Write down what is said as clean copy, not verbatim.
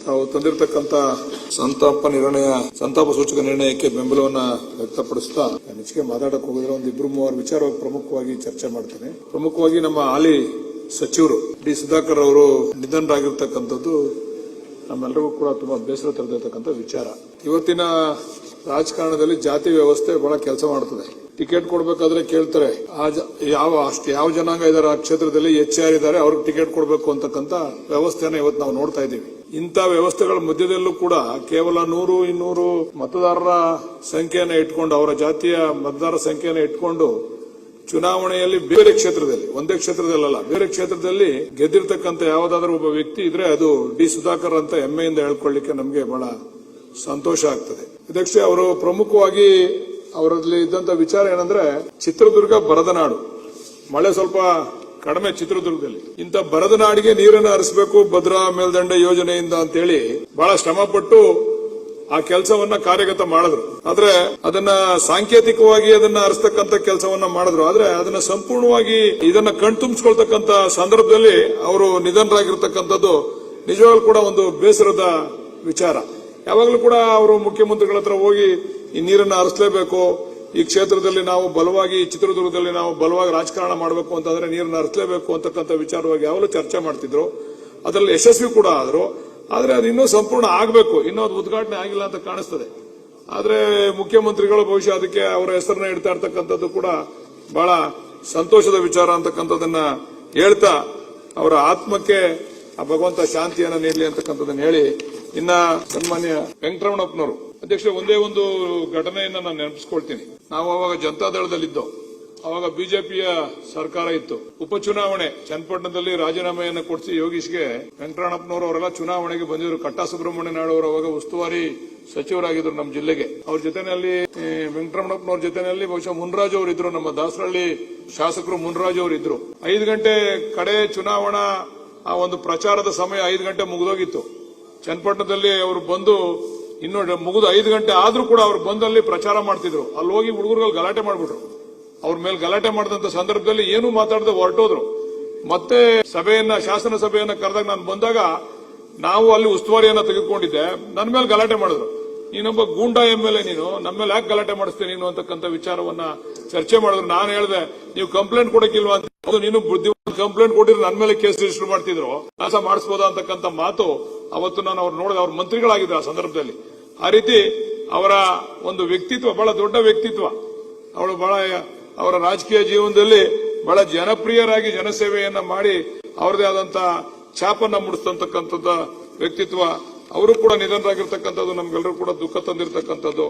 ತಾವು ತಂದಿರತಕ್ಕಂತ ಸಂತಾಪ ಸೂಚಕ ನಿರ್ಣಯಕ್ಕೆ ಬೆಂಬಲವನ್ನ ವ್ಯಕ್ತಪಡಿಸ್ತಾ ಹೆಚ್ಚಿಗೆ ಮಾತಾಡಕ್ಕೆ ಹೋಗಿದ್ರೆ ಒಂದು ಇಬ್ರು ಮೂವರು ವಿಚಾರ ಪ್ರಮುಖವಾಗಿ ಚರ್ಚೆ ಮಾಡ್ತೇನೆ. ಪ್ರಮುಖವಾಗಿ ನಮ್ಮ ಹಾಲಿ ಸಚಿವರು ಡಿ ಸುಧಾಕರ್ ಅವರು ನಿಧನರಾಗಿರ್ತಕ್ಕಂಥದ್ದು ನಮ್ಮೆಲ್ಲರಿಗೂ ಕೂಡ ತುಂಬಾ ಬೇಸರ ತರದಿರತಕ್ಕಂಥ ವಿಚಾರ. ಇವತ್ತಿನ ರಾಜಕಾರಣದಲ್ಲಿ ಜಾತಿ ವ್ಯವಸ್ಥೆ ಬಹಳ ಕೆಲಸ ಮಾಡ್ತದೆ. ಟಿಕೆಟ್ ಕೊಡಬೇಕಾದ್ರೆ ಕೇಳ್ತಾರೆ ಯಾವ ಜನಾಂಗ ಇದಾರೆ ಆ ಕ್ಷೇತ್ರದಲ್ಲಿ ಯಾರಿದ್ದಾರೆ ಅವ್ರಿಗೆ ಟಿಕೆಟ್ ಕೊಡಬೇಕು ಅಂತಕ್ಕಂಥ ವ್ಯವಸ್ಥೆಯನ್ನ ಇವತ್ತು ನಾವು ನೋಡ್ತಾ ಇದ್ದೀವಿ. ಇಂಥ ವ್ಯವಸ್ಥೆಗಳ ಮಧ್ಯದಲ್ಲೂ ಕೂಡ ಕೇವಲ 100-200 ಮತದಾರರ ಸಂಖ್ಯೆಯನ್ನು ಇಟ್ಕೊಂಡು ಅವರ ಜಾತಿಯ ಮತದಾರರ ಸಂಖ್ಯೆಯನ್ನು ಇಟ್ಕೊಂಡು ಚುನಾವಣೆಯಲ್ಲಿ ಬೇರೆ ಕ್ಷೇತ್ರದಲ್ಲಿ ಒಂದೇ ಕ್ಷೇತ್ರದಲ್ಲ ಬೇರೆ ಕ್ಷೇತ್ರದಲ್ಲಿ ಗೆದ್ದಿರ್ತಕ್ಕಂಥ ಯಾವುದಾದ್ರೂ ಒಬ್ಬ ವ್ಯಕ್ತಿ ಇದ್ರೆ ಅದು ಡಿ ಸುಧಾಕರ್ ಅಂತ ಹೆಮ್ಮೆಯಿಂದ ಹೇಳ್ಕೊಳ್ಳಿಕ್ಕೆ ನಮಗೆ ಬಹಳ ಸಂತೋಷ ಆಗ್ತದೆ. ಇದಕ್ಕೆ ಅವರು ಪ್ರಮುಖವಾಗಿ ಅವರಲ್ಲಿ ಇದ್ದಂತ ವಿಚಾರ ಏನಂದ್ರೆ ಚಿತ್ರದುರ್ಗ ಬರದ ನಾಡು, ಮಳೆ ಸ್ವಲ್ಪ ಕಡಿಮೆ ಚಿತ್ರದುರ್ಗದಲ್ಲಿ. ಇಂಥ ಬರದ ನಾಡಿಗೆ ನೀರನ್ನು ಹರಿಸಬೇಕು ಭದ್ರಾ ಮೇಲ್ದಂಡೆ ಯೋಜನೆಯಿಂದ ಅಂತೇಳಿ ಬಹಳ ಶ್ರಮ ಪಟ್ಟು ಆ ಕೆಲಸವನ್ನ ಕಾರ್ಯಗತ ಮಾಡಿದ್ರು. ಆದ್ರೆ ಅದನ್ನ ಸಾಂಕೇತಿಕವಾಗಿ ಅದನ್ನ ಹರಿಸ್ತಕ್ಕಂಥ ಕೆಲಸವನ್ನ ಮಾಡಿದ್ರು. ಆದ್ರೆ ಅದನ್ನ ಸಂಪೂರ್ಣವಾಗಿ ಇದನ್ನ ಕಣ್ತುಂಬಿಸ್ಕೊಳ್ತಕ್ಕಂಥ ಸಂದರ್ಭದಲ್ಲಿ ಅವರು ನಿಧನರಾಗಿರ್ತಕ್ಕಂಥದ್ದು ನಿಜವಾಗ್ಲೂ ಕೂಡ ಒಂದು ಬೇಸರದ ವಿಚಾರ. ಯಾವಾಗಲೂ ಕೂಡ ಅವರು ಮುಖ್ಯಮಂತ್ರಿಗಳ ಹತ್ರ ಹೋಗಿ ಈ ನೀರನ್ನು ಹರಿಸಲೇಬೇಕು, ಈ ಕ್ಷೇತ್ರದಲ್ಲಿ ನಾವು ಬಲವಾಗಿ ಚಿತ್ರದುರ್ಗದಲ್ಲಿ ನಾವು ಬಲವಾಗಿ ರಾಜಕಾರಣ ಮಾಡಬೇಕು ಅಂತಂದ್ರೆ ನೀರನ್ನು ಹರಿಸಲೇಬೇಕು ಅಂತಕ್ಕಂಥ ವಿಚಾರವಾಗಿ ಯಾವಾಗಲೂ ಚರ್ಚೆ ಮಾಡ್ತಿದ್ರು. ಅದರಲ್ಲಿ ಯಶಸ್ವಿ ಕೂಡ ಆದ್ರು. ಆದ್ರೆ ಅದು ಇನ್ನೂ ಸಂಪೂರ್ಣ ಆಗಬೇಕು, ಇನ್ನೂ ಅದು ಉದ್ಘಾಟನೆ ಆಗಿಲ್ಲ ಅಂತ ಕಾಣಿಸ್ತದೆ. ಆದ್ರೆ ಮುಖ್ಯಮಂತ್ರಿಗಳು ಬಹುಶಃ ಅದಕ್ಕೆ ಅವರ ಹೆಸರನ್ನ ಇಡ್ತಾ ಇರ್ತಕ್ಕಂಥದ್ದು ಕೂಡ ಬಹಳ ಸಂತೋಷದ ವಿಚಾರ ಅಂತಕ್ಕಂಥದ್ದನ್ನ ಹೇಳ್ತಾ ಅವರ ಆತ್ಮಕ್ಕೆ ಆ ಭಗವಂತ ಶಾಂತಿಯನ್ನ ನೀಡಲಿ ಅಂತಕ್ಕಂಥದ್ದನ್ನ ಹೇಳಿ, ಇನ್ನ ಸನ್ಮಾನ್ಯ ವೆಂಕಟರಮಣಪ್ಪನವರು ಅಧ್ಯಕ್ಷ ಒಂದೇ ಒಂದು ಘಟನೆಯನ್ನ ನಾನು ನೆನಪಿಸ್ಕೊಳ್ತೀನಿ. ನಾವು ಅವಾಗ ಜನತಾದಳದಲ್ಲಿದ್ದೋ, ಅವಾಗ ಬಿಜೆಪಿಯ ಸರ್ಕಾರ ಇತ್ತು. ಉಪಚುನಾವಣೆ ಚನ್ನಪಟ್ಟಣದಲ್ಲಿ ರಾಜೀನಾಮೆಯನ್ನು ಕೊಡಿಸಿ ಯೋಗೀಶ್ಗೆ ವೆಂಕಟರಮಣಪ್ಪನವರು ಅವರೆಲ್ಲ ಚುನಾವಣೆಗೆ ಬಂದಿದ್ರು. ಕಟ್ಟಾ ಸುಬ್ರಹ್ಮಣ್ಯ ನಾಯ್ಡು ಅವರು ಅವಾಗ ಉಸ್ತುವಾರಿ ಸಚಿವರಾಗಿದ್ರು ನಮ್ಮ ಜಿಲ್ಲೆಗೆ. ಅವ್ರ ಜೊತೆನಲ್ಲಿ ವೆಂಕಟರಮಣಪ್ಪನವ್ರ ಜೊತೆನಲ್ಲಿ ಬಹುಶಃ ಮುನ್ರಾಜು ಅವರು ಇದ್ರು, ನಮ್ಮ ದಾಸರಳ್ಳಿ ಶಾಸಕರು ಮುನ್ರಾಜು ಅವರು ಇದ್ರು. 5 ಗಂಟೆ ಕಡೆ ಚುನಾವಣಾ ಆ ಒಂದು ಪ್ರಚಾರದ ಸಮಯ 5 ಗಂಟೆ ಮುಗಿದೋಗಿತ್ತು. ಚನ್ನಪಟ್ಟಣದಲ್ಲಿ ಅವರು ಬಂದು ಇನ್ನು ಮುಗಿದು 5 ಗಂಟೆ ಆದ್ರೂ ಕೂಡ ಅವ್ರು ಬಂದಲ್ಲಿ ಪ್ರಚಾರ ಮಾಡ್ತಿದ್ರು. ಅಲ್ಲಿ ಹೋಗಿ ಹುಡುಗರುಗಳು ಗಲಾಟೆ ಮಾಡ್ಬಿಟ್ರು. ಅವ್ರ ಮೇಲೆ ಗಲಾಟೆ ಮಾಡಿದಂತ ಸಂದರ್ಭದಲ್ಲಿ ಏನೂ ಮಾತಾಡದೆ ಹೊರಟೋದ್ರು. ಮತ್ತೆ ಶಾಸನ ಸಭೆಯನ್ನ ಕರೆದಾಗ ನಾನು ಬಂದಾಗ ನಾವು ಅಲ್ಲಿ ಉಸ್ತುವಾರಿಯನ್ನ ತೆಗೆದುಕೊಂಡಿದ್ದೆ. ನನ್ನ ಮೇಲೆ ಗಲಾಟೆ ಮಾಡಿದ್ರು. ನೀನೊಬ್ಬ ಗೂಂಡಾ MLA, ನೀನು ನಮ್ಮ ಮೇಲೆ ಯಾಕೆ ಗಲಾಟೆ ಮಾಡಿಸ್ತೇನೆ ನೀನು ಅಂತಕ್ಕಂಥ ವಿಚಾರವನ್ನ ಚರ್ಚೆ ಮಾಡಿದ್ರು. ನಾನು ಹೇಳಿದೆ, ನೀವು ಕಂಪ್ಲೇಂಟ್ ಕೊಡಕ್ಕಿಲ್ವಾ ಅಂತ. ಅದು ನೀನು ಬುದ್ಧಿವಂತ ಕಂಪ್ಲೇಂಟ್ ಕೊಟ್ಟಿದ್ರೆ ನನ್ನ ಮೇಲೆ ಕೇಸ್ ರಿಜಿಸ್ಟರ್ ಮಾಡ್ತಿದ್ರು, ಕೆಲಸ ಮಾಡಿಸಬಹುದಾ ಅಂತಕ್ಕಂಥ ಮಾತು ಅವತ್ತು ನಾನು ಅವ್ರು ನೋಡಿದೆ. ಅವ್ರ ಮಂತ್ರಿಗಳಾಗಿದ್ರು ಆ ಸಂದರ್ಭದಲ್ಲಿ. ಆ ರೀತಿ ಅವರ ಒಂದು ವ್ಯಕ್ತಿತ್ವ ಬಹಳ ದೊಡ್ಡ ವ್ಯಕ್ತಿತ್ವ. ಅವಳು ಬಹಳ ಅವರ ರಾಜಕೀಯ ಜೀವನದಲ್ಲಿ ಬಹಳ ಜನಪ್ರಿಯರಾಗಿ ಜನಸೇವೆಯನ್ನ ಮಾಡಿ ಅವರದೇ ಆದಂತ ಛಾಪನ್ನ ಮೂಡಿಸ್ತಕ್ಕಂಥದ್ದು ವ್ಯಕ್ತಿತ್ವ. ಅವರು ಕೂಡ ನಿಧನರಾಗಿರ್ತಕ್ಕಂಥದ್ದು ನಮ್ಗೆಲ್ಲರೂ ಕೂಡ ದುಃಖ ತಂದಿರತಕ್ಕಂಥದ್ದು.